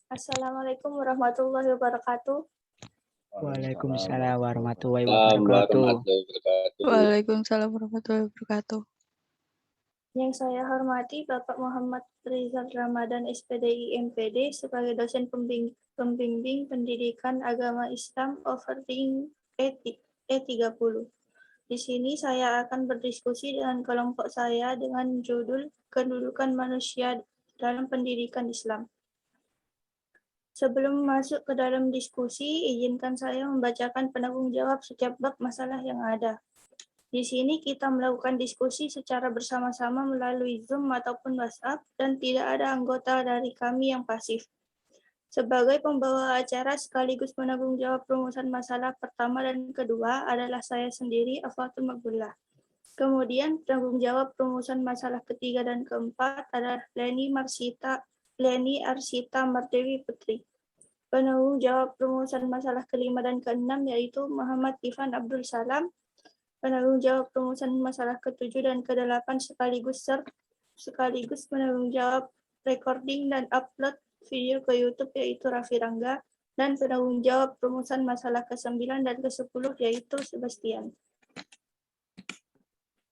Assalamualaikum warahmatullahi wabarakatuh. Waalaikumsalam warahmatullahi Assalamualaikum wabarakatuh. warahmatullahi wabarakatuh. Waalaikumsalam warahmatullahi wabarakatuh. Yang saya hormati Bapak Muhammad Rizal Ramadan SPDI MPD sebagai dosen pembimbing pendidikan agama Islam Offering E30. Di sini saya akan berdiskusi dengan kelompok saya dengan judul Kedudukan Manusia dalam Pendidikan Islam. Sebelum masuk ke dalam diskusi, izinkan saya membacakan penanggung jawab setiap bab masalah yang ada. Di sini kita melakukan diskusi secara bersama-sama melalui Zoom ataupun WhatsApp dan tidak ada anggota dari kami yang pasif. Sebagai pembawa acara sekaligus penanggung jawab perumusan masalah pertama dan kedua adalah saya sendiri, Afatul Maqbulah. Kemudian penanggung jawab perumusan masalah ketiga dan keempat adalah Leni Arsita Mardewi Putri. Penanggung jawab perumusan masalah kelima dan keenam yaitu Muhammad Ifan Abdul Salam. Penanggung jawab perumusan masalah ke-7 dan ke-8 sekaligus penanggung jawab recording dan upload video ke YouTube yaitu Raffi Rangga, dan penanggung jawab perumusan masalah ke-9 dan ke-10 yaitu Sebastian.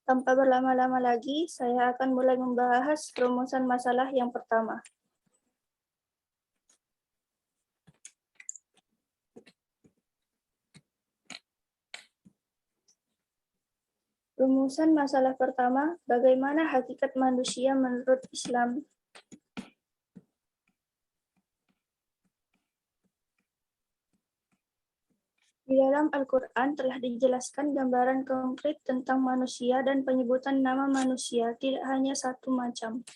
Tanpa berlama-lama lagi, saya akan mulai membahas perumusan masalah yang pertama. Rumusan masalah pertama, bagaimana hakikat manusia menurut Islam? Di dalam Al-Quran telah dijelaskan gambaran konkret tentang manusia dan penyebutan nama manusia tidak hanya satu macam.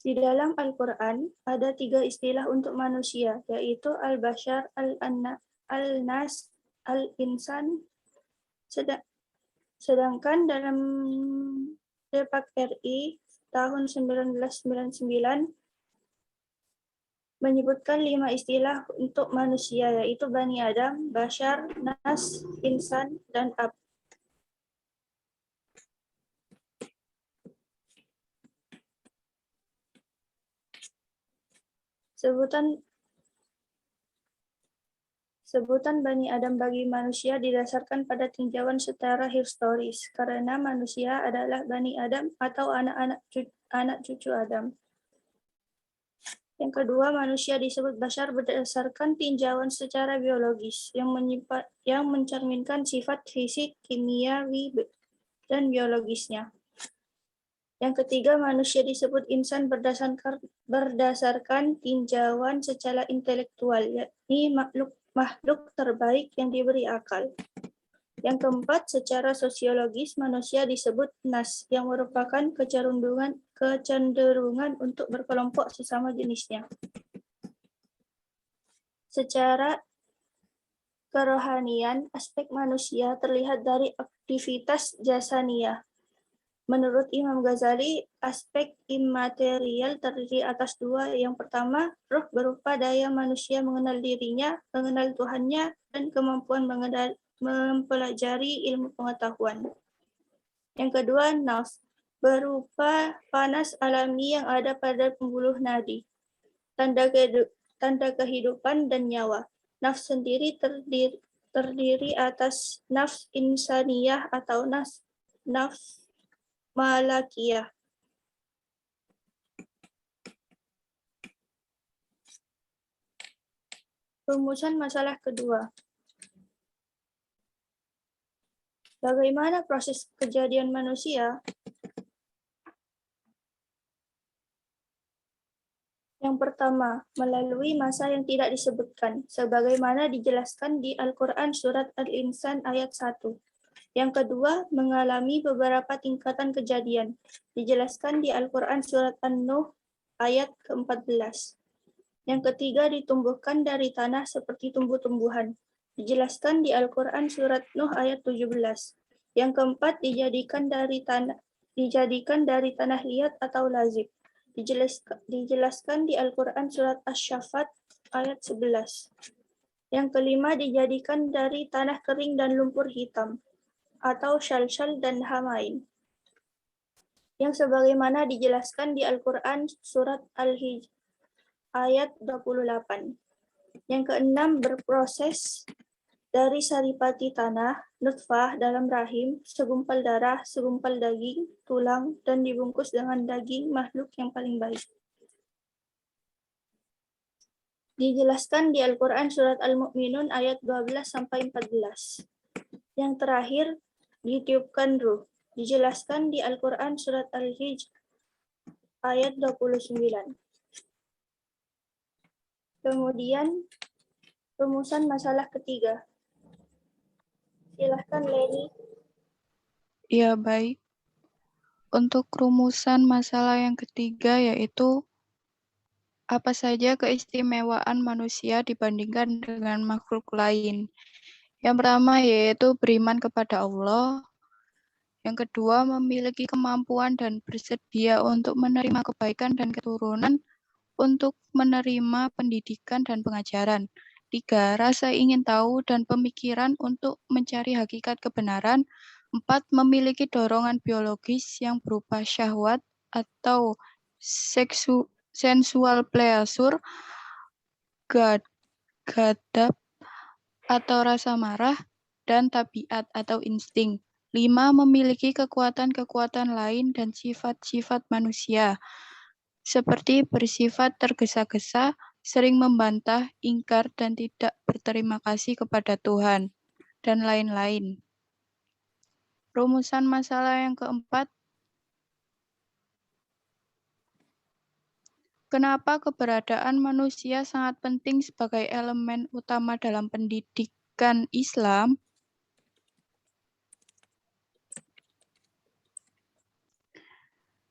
Di dalam Al-Quran ada 3 istilah untuk manusia, yaitu Al-Bashar, Al-Nas, Al-Insan. Sedangkan dalam Depak RI tahun 1999 menyebutkan 5 istilah untuk manusia, yaitu Bani Adam, Bashar, Nas, Insan, dan Ab. Sebutan Bani Adam bagi manusia didasarkan pada tinjauan secara historis, karena manusia adalah Bani Adam atau anak cucu Adam. Yang kedua, manusia disebut bashar berdasarkan tinjauan secara biologis yang mencerminkan sifat fisik, kimiawi, dan biologisnya. Yang ketiga, manusia disebut insan berdasarkan tinjauan secara intelektual, yakni makhluk terbaik yang diberi akal. Yang keempat, secara sosiologis, manusia disebut nas, yang merupakan kecenderungan untuk berkelompok sesama jenisnya. Secara kerohanian, aspek manusia terlihat dari aktivitas jasaniyah. Menurut Imam Ghazali, aspek imaterial terdiri atas 2. Yang pertama, roh berupa daya manusia mengenal dirinya, mengenal Tuhannya, dan kemampuan mempelajari ilmu pengetahuan. Yang kedua, nafs, berupa panas alami yang ada pada pembuluh nadi, tanda kehidupan dan nyawa. Nafs sendiri terdiri atas nafs insaniyah atau nafs malakiyah. Rumusan masalah kedua. Bagaimana proses kejadian manusia? Yang pertama, melalui masa yang tidak disebutkan, sebagaimana dijelaskan di Al-Quran Surat Al-Insan ayat 1. Yang kedua, mengalami beberapa tingkatan kejadian, dijelaskan di Al-Quran Surat An-Nuh ayat ke-14. Yang ketiga, ditumbuhkan dari tanah seperti tumbuh-tumbuhan, dijelaskan di Al-Quran Surat Nuh ayat 17. Yang keempat, dijadikan dari tanah liat atau lazib, dijelaskan di Al-Quran Surat Asy-Syaffat ayat 11. Yang kelima, dijadikan dari tanah kering dan lumpur hitam, atau syalsyal dan hamain. yang sebagaimana dijelaskan di Al-Quran surat Al-Hijr ayat 28. Yang keenam, berproses dari saripati tanah, nutfah dalam rahim, segumpal darah, segumpal daging, tulang, dan dibungkus dengan daging makhluk yang paling baik. Dijelaskan di Al-Quran surat Al-Mu'minun ayat 12-14. Yang terakhir, ditiupkan ruh. Dijelaskan di Al-Quran surat Al-Hijr ayat 29. Kemudian, rumusan masalah ketiga. Silahkan Leni. Ya, baik. Untuk rumusan masalah yang ketiga yaitu apa saja keistimewaan manusia dibandingkan dengan makhluk lain. Yang pertama yaitu beriman kepada Allah. Yang kedua, memiliki kemampuan dan bersedia untuk menerima kebaikan dan keturunan untuk menerima pendidikan dan pengajaran. 3. Rasa ingin tahu dan pemikiran untuk mencari hakikat kebenaran. 4. Memiliki dorongan biologis yang berupa syahwat atau sensual pleasure, ghadab atau rasa marah, dan tabiat atau insting. 5. Memiliki kekuatan-kekuatan lain dan sifat-sifat manusia, seperti bersifat tergesa-gesa, sering membantah, ingkar, dan tidak berterima kasih kepada Tuhan, dan lain-lain. Rumusan masalah yang keempat, kenapa keberadaan manusia sangat penting sebagai elemen utama dalam pendidikan Islam?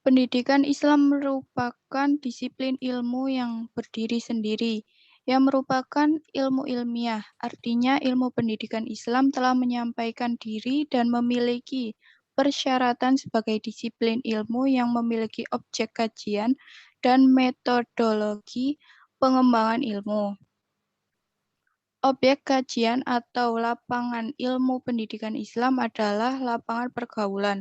Pendidikan Islam merupakan disiplin ilmu yang berdiri sendiri, yang merupakan ilmu ilmiah. Artinya, ilmu pendidikan Islam telah menyampaikan diri dan memiliki persyaratan sebagai disiplin ilmu yang memiliki objek kajian dan metodologi pengembangan ilmu. Objek kajian atau lapangan ilmu pendidikan Islam adalah lapangan pergaulan,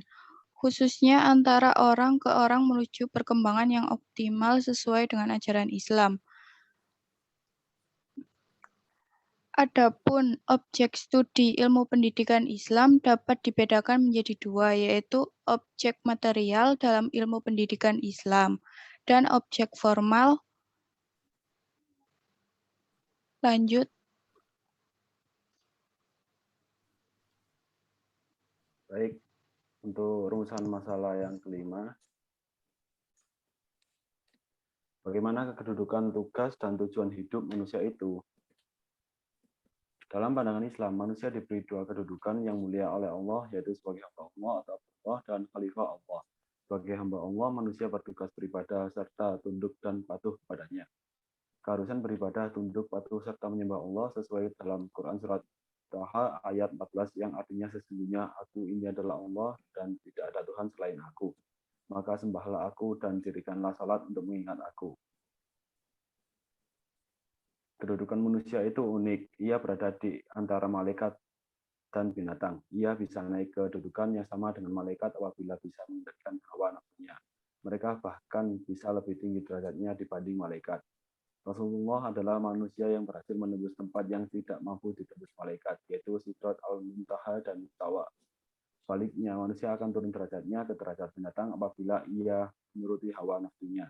khususnya antara orang ke orang menuju perkembangan yang optimal sesuai dengan ajaran Islam. Adapun objek studi ilmu pendidikan Islam dapat dibedakan menjadi dua, yaitu objek material dalam ilmu pendidikan Islam dan objek formal. Lanjut. Baik, untuk rumusan masalah yang kelima, bagaimana kedudukan, tugas, dan tujuan hidup manusia itu? Dalam pandangan Islam, manusia diberi dua kedudukan yang mulia oleh Allah, yaitu sebagai hamba Allah atau Allah dan khalifah Allah. Sebagai hamba Allah, manusia bertugas beribadah serta tunduk dan patuh kepadanya. Keharusan beribadah, tunduk, patuh, serta menyembah Allah sesuai dalam Quran surat Taha ayat 14 yang artinya sesungguhnya aku ini adalah Allah dan tidak ada Tuhan selain aku. Maka sembahlah aku dan dirikanlah salat untuk mengingat aku. Kedudukan manusia itu unik. Ia berada di antara malaikat dan binatang. Ia bisa naik ke kedudukan yang sama dengan malaikat apabila bisa mengendalikan hawa nafsunya. Mereka bahkan bisa lebih tinggi derajatnya dibanding malaikat. Rasulullah adalah manusia yang berhasil menembus tempat yang tidak mampu ditembus malaikat, yaitu Sidrat al-Muntaha dan Mustawa. Sebaliknya, manusia akan turun derajatnya ke derajat binatang apabila ia menuruti hawa nafsunya.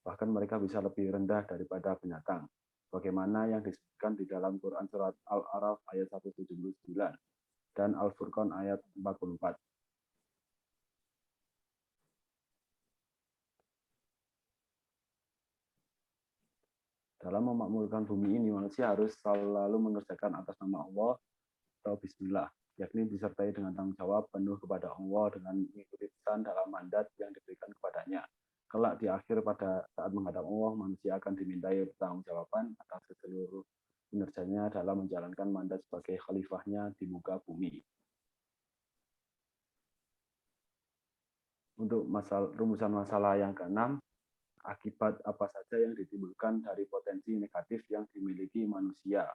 Bahkan mereka bisa lebih rendah daripada binatang, bagaimana yang disebutkan di dalam Quran surat Al-A'raf ayat 179 dan Al-Furqan ayat 44. Dalam memakmurkan bumi ini, manusia harus selalu mengerjakan atas nama Allah atau Bismillah, yakni disertai dengan tanggung jawab penuh kepada Allah dengan mengikuti pesan dalam mandat yang diberikan kepadanya. Kelak di akhir pada saat menghadap Allah, manusia akan dimintai pertanggungjawaban atas seluruh kinerjanya dalam menjalankan mandat sebagai khalifahnya di muka bumi. Untuk rumusan masalah yang keenam, akibat apa saja yang ditimbulkan dari potensi negatif yang dimiliki manusia.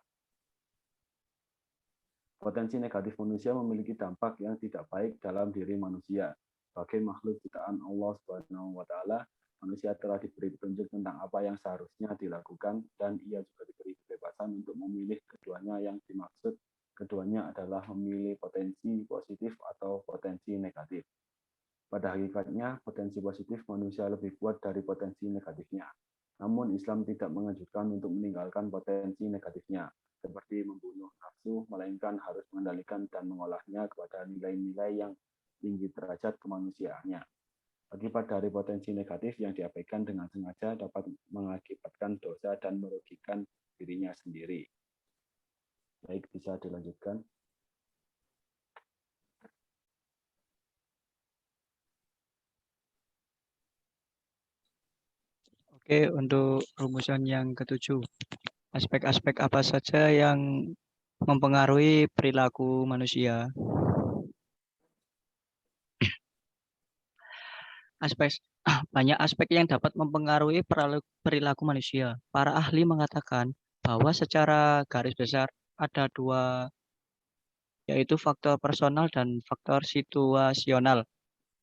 Potensi negatif manusia memiliki dampak yang tidak baik dalam diri manusia. Sebagai makhluk ciptaan Allah Subhanahu wa taala, manusia telah diberi petunjuk tentang apa yang seharusnya dilakukan dan ia juga diberi kebebasan untuk memilih keduanya. Yang dimaksud keduanya adalah memilih potensi positif atau potensi negatif. Pada hakikatnya, potensi positif manusia lebih kuat dari potensi negatifnya. Namun Islam tidak mengajurkan untuk meninggalkan potensi negatifnya, seperti membunuh nafsu, melainkan harus mengendalikan dan mengolahnya kepada nilai-nilai yang tinggi derajat kemanusiaannya. Akibat dari potensi negatif yang diabaikan dengan sengaja dapat mengakibatkan dosa dan merugikan dirinya sendiri. Baik, bisa dilanjutkan. Oke, untuk rumusan yang ketujuh, aspek-aspek apa saja yang mempengaruhi perilaku manusia? Banyak aspek yang dapat mempengaruhi perilaku manusia. Para ahli mengatakan bahwa secara garis besar ada dua, yaitu faktor personal dan faktor situasional.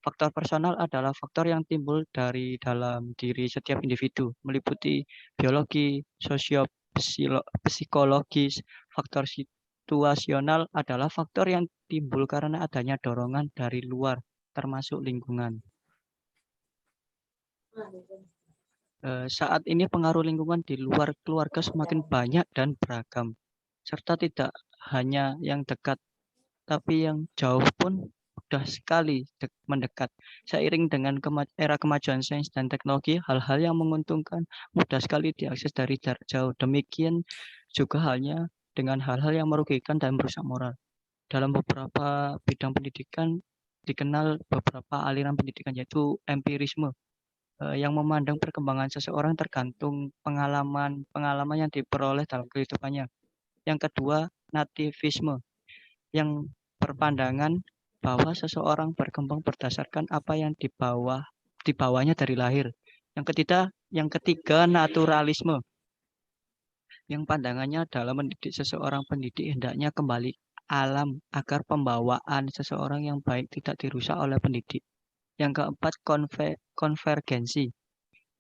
Faktor personal adalah faktor yang timbul dari dalam diri setiap individu, meliputi biologi, psikologis. Faktor situasional adalah faktor yang timbul karena adanya dorongan dari luar, termasuk lingkungan. Saat ini pengaruh lingkungan di luar keluarga semakin banyak dan beragam, serta tidak hanya yang dekat, tapi yang jauh pun mudah sekali mendekat. Seiring dengan era kemajuan sains dan teknologi, hal-hal yang menguntungkan mudah sekali diakses dari jarak jauh. Demikian juga halnya dengan hal-hal yang merugikan dan merusak moral. Dalam beberapa bidang pendidikan dikenal beberapa aliran pendidikan, yaitu empirisme, yang memandang perkembangan seseorang tergantung pengalaman yang diperoleh dalam kehidupannya. Yang kedua, nativisme, yang berpandangan bahwa seseorang berkembang berdasarkan apa yang dibawanya dari lahir. Yang ketiga, naturalisme, yang pandangannya adalah mendidik seseorang pendidik hendaknya kembali alam agar pembawaan seseorang yang baik tidak dirusak oleh pendidik. Yang keempat, konvergensi,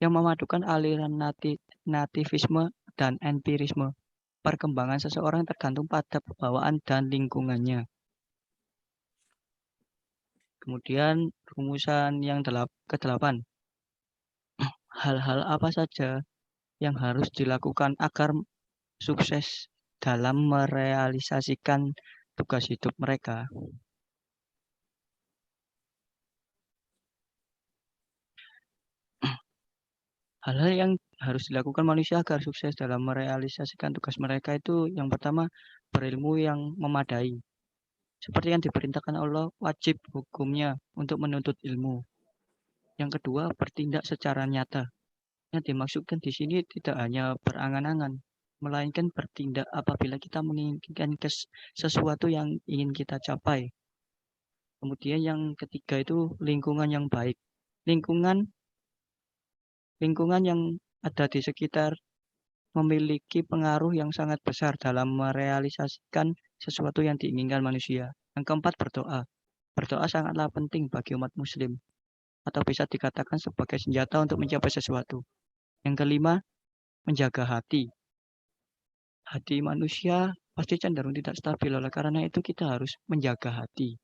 yang memadukan aliran nativisme dan empirisme. Perkembangan seseorang tergantung pada bawaan dan lingkungannya. Kemudian rumusan yang ke-8. Hal-hal apa saja yang harus dilakukan agar sukses dalam merealisasikan tugas hidup mereka? Hal-hal yang harus dilakukan manusia agar sukses dalam merealisasikan tugas mereka itu, yang pertama, berilmu yang memadai. Seperti yang diperintahkan Allah, wajib hukumnya untuk menuntut ilmu. Yang kedua, bertindak secara nyata. Yang dimaksudkan di sini tidak hanya berangan-angan, melainkan bertindak apabila kita menginginkan sesuatu yang ingin kita capai. Kemudian yang ketiga itu lingkungan yang baik. Lingkungan yang ada di sekitar memiliki pengaruh yang sangat besar dalam merealisasikan sesuatu yang diinginkan manusia. Yang keempat, berdoa. Berdoa sangatlah penting bagi umat muslim, atau bisa dikatakan sebagai senjata untuk mencapai sesuatu. Yang kelima, menjaga hati. Hati manusia pasti cenderung tidak stabil, oleh karena itu kita harus menjaga hati.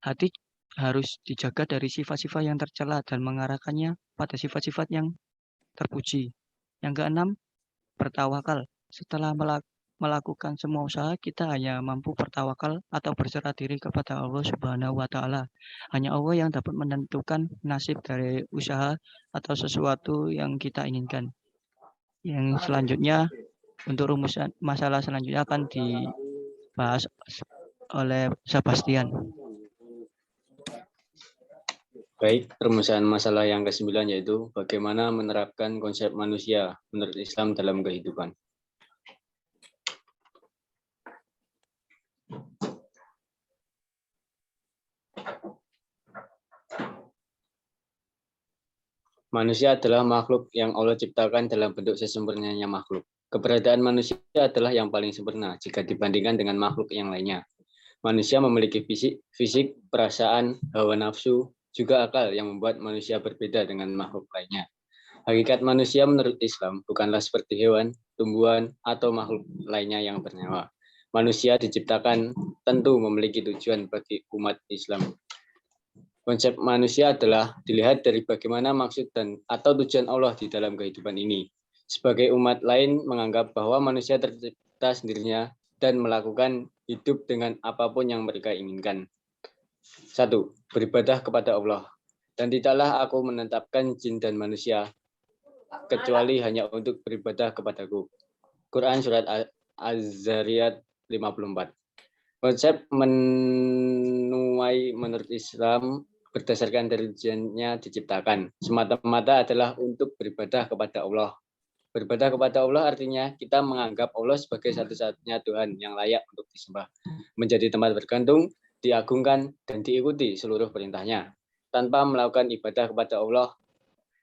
Hati harus dijaga dari sifat-sifat yang tercela dan mengarahkannya pada sifat-sifat yang terpuji. Yang keenam, bertawakal. Setelah melakukan semua usaha, kita hanya mampu bertawakal atau berserah diri kepada Allah Subhanahu wa taala. Hanya Allah yang dapat menentukan nasib dari usaha atau sesuatu yang kita inginkan. Yang selanjutnya, untuk rumusan masalah selanjutnya akan dibahas oleh Sebastian. Baik, rumusan masalah yang ke-9 yaitu bagaimana menerapkan konsep manusia menurut Islam dalam kehidupan. Manusia adalah makhluk yang Allah ciptakan dalam bentuk sesempurnanya makhluk. Keberadaan manusia adalah yang paling sempurna jika dibandingkan dengan makhluk yang lainnya. Manusia memiliki fisik, perasaan, hawa nafsu, juga akal yang membuat manusia berbeda dengan makhluk lainnya. Hakikat manusia menurut Islam bukanlah seperti hewan, tumbuhan, atau makhluk lainnya yang bernyawa. Manusia diciptakan tentu memiliki tujuan bagi umat Islam. Konsep manusia adalah dilihat dari bagaimana maksud atau tujuan Allah di dalam kehidupan ini. Sebagai umat lain menganggap bahwa manusia tercipta sendirinya dan melakukan hidup dengan apapun yang mereka inginkan. 1. Beribadah kepada Allah. Dan tidaklah aku menetapkan jin dan manusia, kecuali hanya untuk beribadah kepadaku. Quran Surat Az-Zariyat 54. Konsep menuai menurut Islam berdasarkan dari tujuannya diciptakan. Semata-mata adalah untuk beribadah kepada Allah. Beribadah kepada Allah artinya kita menganggap Allah sebagai satu-satunya Tuhan yang layak untuk disembah. Menjadi tempat bergantung, diagungkan, dan diikuti seluruh perintahnya. Tanpa melakukan ibadah kepada Allah,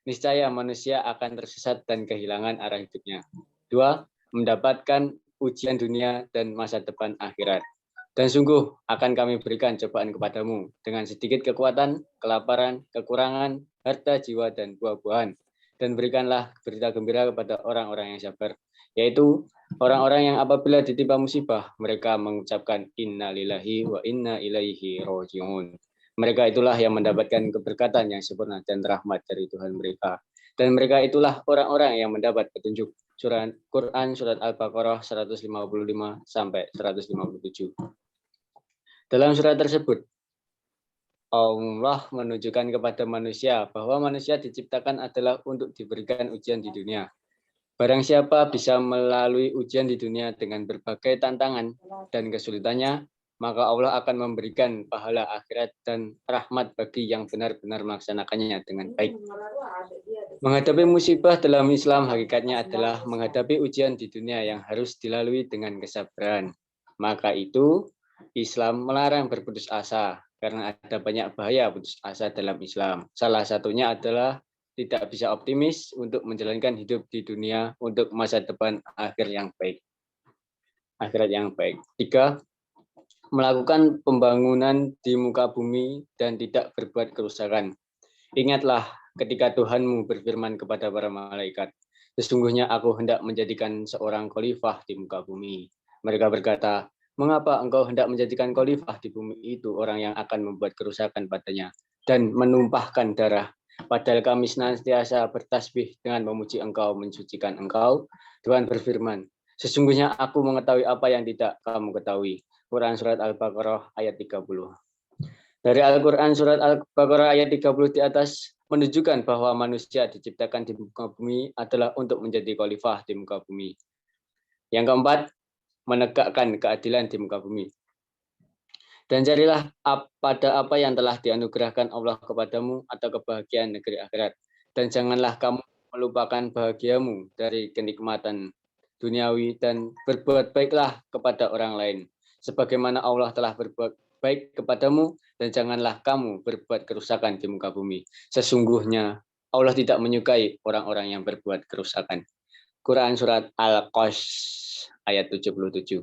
niscaya manusia akan tersesat dan kehilangan arah hidupnya. 2. Mendapatkan ujian dunia dan masa depan akhirat. Dan sungguh akan kami berikan cobaan kepadamu dengan sedikit kekuatan, kelaparan, kekurangan, harta, jiwa, dan buah-buahan. Dan berikanlah berita gembira kepada orang-orang yang sabar, yaitu orang-orang yang apabila ditimpa musibah, mereka mengucapkan inna lillahi wa inna ilaihi raji'un. Mereka itulah yang mendapatkan keberkatan yang sempurna dan rahmat dari Tuhan mereka. Dan mereka itulah orang-orang yang mendapat petunjuk. Quran Surat Al-Baqarah 155 sampai 157. Dalam surat tersebut, Allah menunjukkan kepada manusia bahwa manusia diciptakan adalah untuk diberikan ujian di dunia. Barang siapa bisa melalui ujian di dunia dengan berbagai tantangan dan kesulitannya, maka Allah akan memberikan pahala akhirat dan rahmat bagi yang benar-benar melaksanakannya dengan baik. Menghadapi musibah dalam Islam hakikatnya adalah menghadapi ujian di dunia yang harus dilalui dengan kesabaran. Maka itu, Islam melarang berputus asa karena ada banyak bahaya putus asa dalam Islam. Salah satunya adalah tidak bisa optimis untuk menjalankan hidup di dunia untuk masa depan akhirat yang baik. 3. Melakukan pembangunan di muka bumi dan tidak berbuat kerusakan. Ingatlah ketika Tuhanmu berfirman kepada para malaikat, sesungguhnya aku hendak menjadikan seorang khalifah di muka bumi. Mereka berkata, mengapa engkau hendak menjadikan khalifah di bumi itu orang yang akan membuat kerusakan padanya dan menumpahkan darah? Padahal kami senantiasa bertasbih dengan memuji engkau, mensucikan engkau. Tuhan berfirman, sesungguhnya aku mengetahui apa yang tidak kamu ketahui. Quran Surat Al-Baqarah ayat 30. Dari Al-Quran Surat Al-Baqarah ayat 30 di atas menunjukkan bahwa manusia diciptakan di muka bumi adalah untuk menjadi khalifah di muka bumi. Yang keempat, menegakkan keadilan di muka bumi. Dan carilah pada apa yang telah dianugerahkan Allah kepadamu atau kebahagiaan negeri akhirat. Dan janganlah kamu melupakan bahagiamu dari kenikmatan duniawi dan berbuat baiklah kepada orang lain. Sebagaimana Allah telah berbuat baik kepadamu, dan janganlah kamu berbuat kerusakan di muka bumi. Sesungguhnya Allah tidak menyukai orang-orang yang berbuat kerusakan. Quran Surat Al-Qas ayat 77.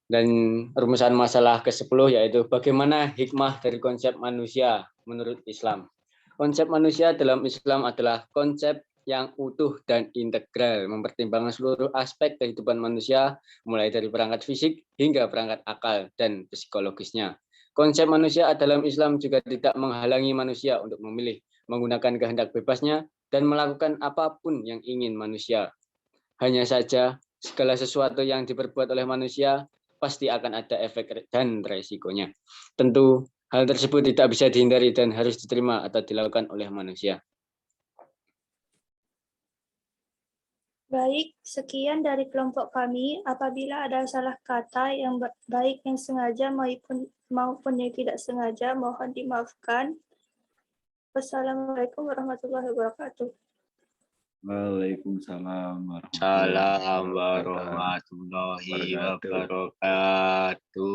Dan rumusan masalah ke-10 yaitu bagaimana hikmah dari konsep manusia menurut Islam. Konsep manusia dalam Islam adalah konsep yang utuh dan integral, mempertimbangkan seluruh aspek kehidupan manusia, mulai dari perangkat fisik hingga perangkat akal dan psikologisnya. Konsep manusia dalam Islam juga tidak menghalangi manusia untuk memilih, menggunakan kehendak bebasnya, dan melakukan apapun yang ingin manusia. Hanya saja, segala sesuatu yang diperbuat oleh manusia pasti akan ada efek dan resikonya. Tentu, hal tersebut tidak bisa dihindari dan harus diterima atau dilakukan oleh manusia. Baik, sekian dari kelompok kami. Apabila ada salah kata yang baik yang sengaja maupun yang tidak sengaja, mohon dimaafkan. Wassalamualaikum warahmatullahi wabarakatuh. Waalaikumsalam Salam warahmatullahi wabarakatuh.